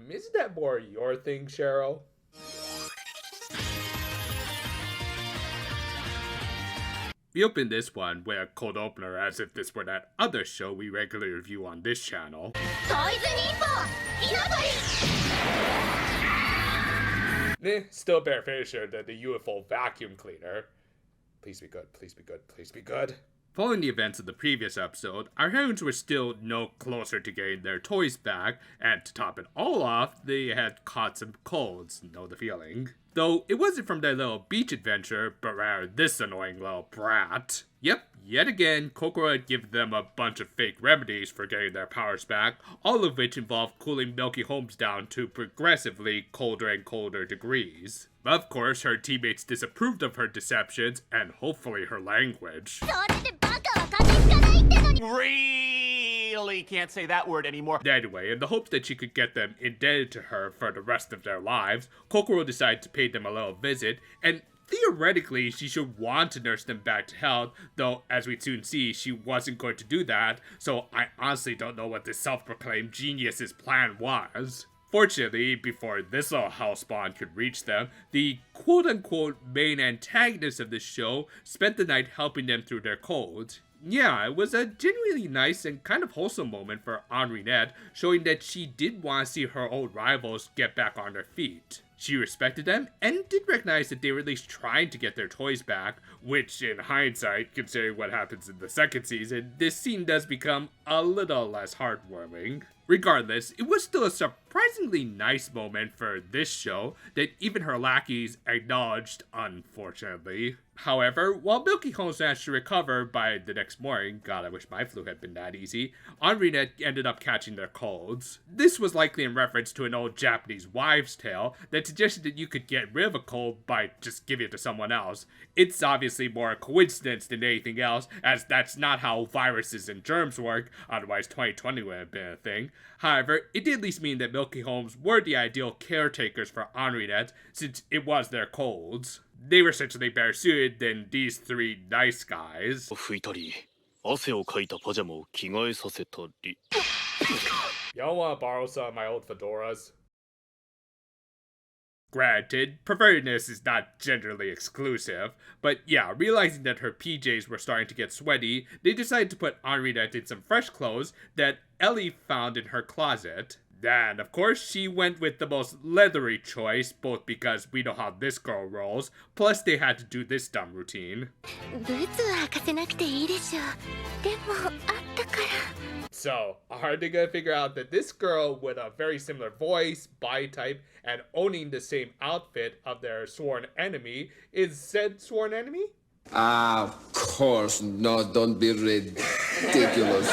Isn't that more your thing, Cheryl? We opened this one with a cold opener as if this were that other show we regularly review on this channel. Still a better finisher than the UFO vacuum cleaner. Please be good, please be good, please be good. Following the events of the previous episode, our heroines were still no closer to getting their toys back, and to top it all off, they had caught some colds, know the feeling. Though it wasn't from their little beach adventure, but rather this annoying little brat. Yep, yet again, Kokoro had given them a bunch of fake remedies for getting their powers back, all of which involved cooling Milky Holmes down to progressively colder and colder degrees. Of course, her teammates disapproved of her deceptions, and hopefully her language. Really can't say that word anymore. Anyway, in the hopes that she could get them indebted to her for the rest of their lives, Kokoro decided to pay them a little visit, and theoretically, she should want to nurse them back to health, though, as we'd soon see, she wasn't going to do that, so I honestly don't know what this self-proclaimed genius's plan was. Fortunately, before this little housebond could reach them, the quote-unquote main antagonist of the show spent the night helping them through their cold. Yeah, it was a genuinely nice and kind of wholesome moment for Henriette, showing that she did want to see her old rivals get back on their feet. She respected them and did recognize that they were at least trying to get their toys back, which in hindsight, considering what happens in the second season, this scene does become a little less heartwarming. Regardless, it was still a surprisingly nice moment for this show that even her lackeys acknowledged, unfortunately. However, while Milky Holmes managed to recover by the next morning, God, I wish my flu had been that easy, Henriette ended up catching their colds. This was likely in reference to an old Japanese wives' tale that suggested that you could get rid of a cold by just giving it to someone else. It's obviously more a coincidence than anything else, as that's not how viruses and germs work, otherwise 2020 would have been a thing. However, it did at least mean that Milky Holmes were the ideal caretakers for Henriette, since it was their colds. They were essentially better suited than these three nice guys. Y'all wanna borrow some of my old fedoras? Granted, pervertedness is not genderly exclusive, but yeah, realizing that her PJs were starting to get sweaty, they decided to put Henriette in some fresh clothes that Ellie found in her closet. And of course, she went with the most leathery choice, both because we know how this girl rolls, plus they had to do this dumb routine. So, are they gonna figure out that this girl with a very similar voice, body type, and owning the same outfit of their sworn enemy is said sworn enemy? Of course, no, don't be ridiculous.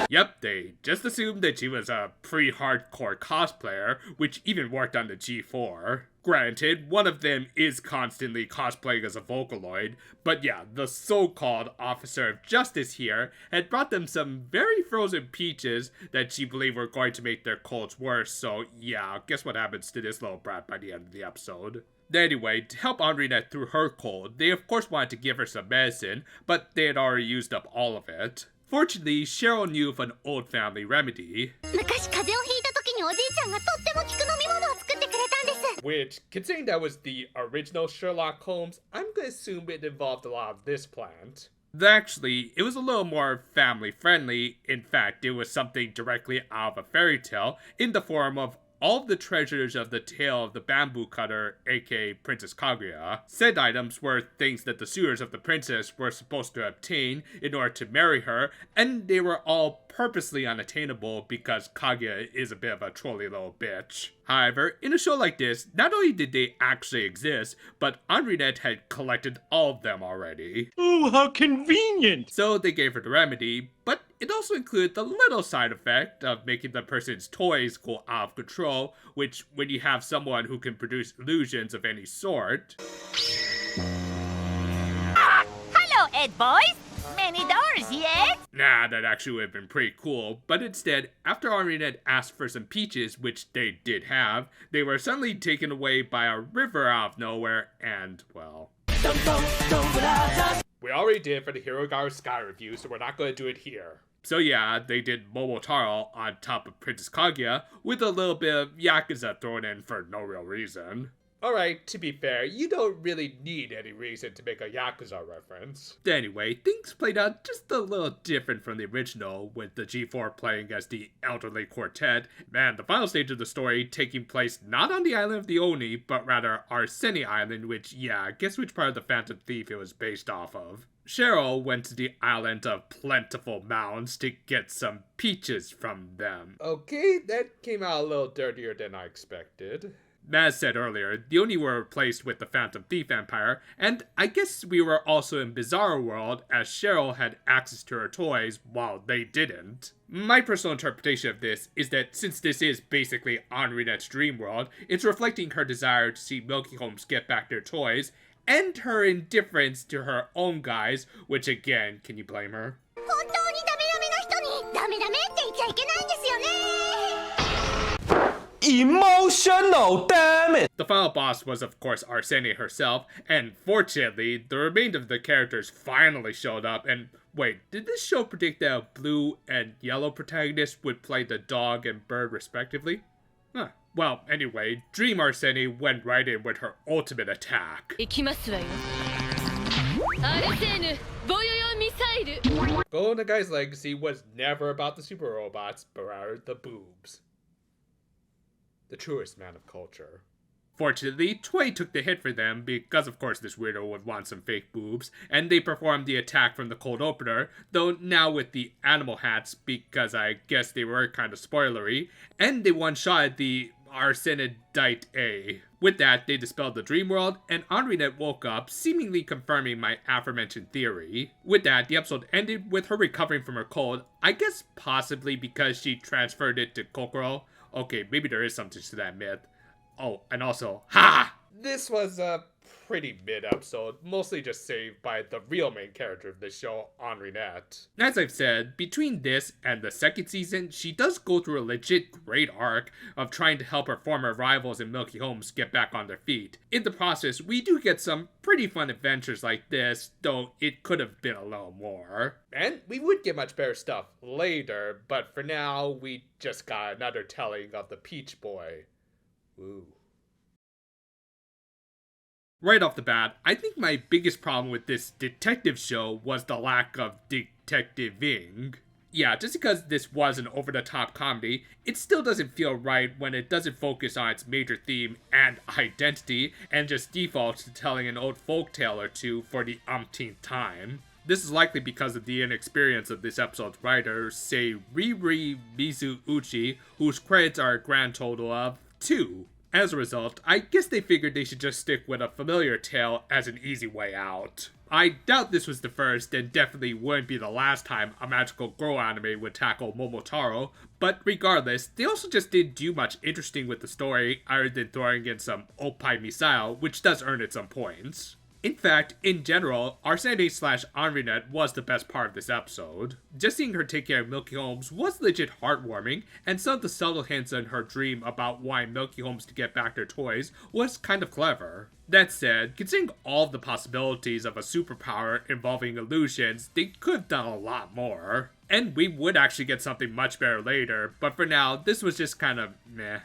Yep, they just assumed that she was a pre-hardcore cosplayer, which even worked on the G4. Granted, one of them is constantly cosplaying as a Vocaloid, but yeah, the so-called Officer of Justice here had brought them some very frozen peaches that she believed were going to make their colds worse, so yeah, guess what happens to this little brat by the end of the episode. Anyway, to help Henriette through her cold, they of course wanted to give her some medicine, but they had already used up all of it. Fortunately, Cheryl knew of an old family remedy. Which, considering that was the original Sherlock Holmes, I'm gonna assume it involved a lot of this plant. Actually, it was a little more family friendly. In fact, it was something directly out of a fairy tale in the form of all of the treasures of the tale of the bamboo cutter, aka Princess Kaguya. Said items were things that the suitors of the princess were supposed to obtain in order to marry her, and they were all purposely unattainable because Kaguya is a bit of a trolly little bitch. However, in a show like this, not only did they actually exist, but Henriette had collected all of them already. Oh, how convenient! So they gave her the remedy, but it also included the little side effect of making the person's toys go out of control, which, when you have someone who can produce illusions of any sort... Hello, Ed boys! Many doors yet? Nah, that actually would have been pretty cool, but instead, after Henriette asked for some peaches, which they did have, they were suddenly taken away by a river out of nowhere, and, well... We already did it for the Hero Sky review, so we're not going to do it here. So yeah, they did Momotaro on top of Princess Kaguya with a little bit of Yakuza thrown in for no real reason. Alright, to be fair, you don't really need any reason to make a Yakuza reference. Anyway, things played out just a little different from the original, with the G4 playing as the elderly quartet, and the final stage of the story taking place not on the island of the Oni, but rather Arsene Island, which, yeah, guess which part of the Phantom Thief it was based off of. Cheryl went to the island of Plentiful Mounds to get some peaches from them. Okay, that came out a little dirtier than I expected. As said earlier, the Oni were replaced with the Phantom Thief Empire, and I guess we were also in Bizarro World as Cheryl had access to her toys while they didn't. My personal interpretation of this is that since this is basically Henriette's dream world, it's reflecting her desire to see Milky Holmes get back their toys, and her indifference to her own guys, which again, can you blame her? Emotional, damn it! The final boss was of course Arsene herself, and fortunately, the remainder of the characters finally showed up, and wait, did this show predict that a blue and yellow protagonist would play the dog and bird respectively? Huh. Well, anyway, Dream Arsene went right in with her ultimate attack. Golden the Guy's legacy was never about the super robots, but rather the boobs. The truest man of culture. Fortunately, Toei took the hit for them because of course this weirdo would want some fake boobs, and they performed the attack from the cold opener, though now with the animal hats because I guess they were kind of spoilery, and they one-shotted the Arsenidite A. With that, they dispelled the dream world, and Henriette woke up, seemingly confirming my aforementioned theory. With that, the episode ended with her recovering from her cold, I guess possibly because she transferred it to Kokoro. Okay, maybe there is something to that myth. Oh, and also, ha! This was a pretty mid-episode, mostly just saved by the real main character of the show, Henriette. As I've said, between this and the second season, she does go through a legit great arc of trying to help her former rivals in Milky Holmes get back on their feet. In the process, we do get some pretty fun adventures like this, though it could have been a little more. And we would get much better stuff later, but for now, we just got another telling of the Peach Boy. Ooh. Right off the bat, I think my biggest problem with this detective show was the lack of detectiving. Yeah, just because this was an over-the-top comedy, it still doesn't feel right when it doesn't focus on its major theme and identity, and just defaults to telling an old folktale or two for the umpteenth time. This is likely because of the inexperience of this episode's writer, Seiriri Mizuuchi, whose credits are a grand total of 2. As a result, I guess they figured they should just stick with a familiar tale as an easy way out. I doubt this was the first, and definitely wouldn't be the last time a magical girl anime would tackle Momotaro, but regardless, they also just didn't do much interesting with the story other than throwing in some Oppai Misao, which does earn it some points. In fact, in general, Arsene/Henriette was the best part of this episode. Just seeing her take care of Milky Holmes was legit heartwarming, and some of the subtle hints in her dream about wanting Milky Holmes to get back their toys was kind of clever. That said, considering all of the possibilities of a superpower involving illusions, they could have done a lot more. And we would actually get something much better later, but for now, this was just kind of meh.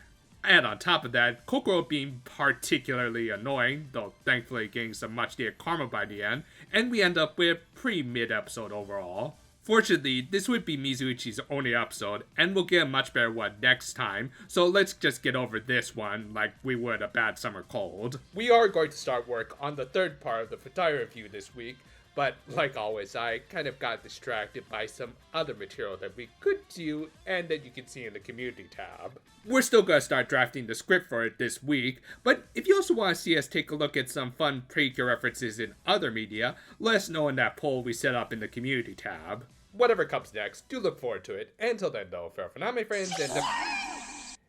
And on top of that, Kokoro being particularly annoying, though thankfully getting some much needed karma by the end, and we end up with a pretty mid-episode overall. Fortunately, this would be Mizuichi's only episode, and we'll get a much better one next time, so let's just get over this one like we would a bad summer cold. We are going to start work on the third part of the Futari review this week, but like always, I kind of got distracted by some other material that we could do and that you can see in the community tab. We're still going to start drafting the script for it this week, but if you also want to see us take a look at some fun Precure references in other media, let us know in that poll we set up in the community tab. Whatever comes next, do look forward to it. And until then though, farewell for now my friends, and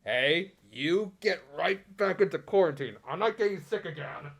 hey, you get right back into quarantine. I'm not getting sick again.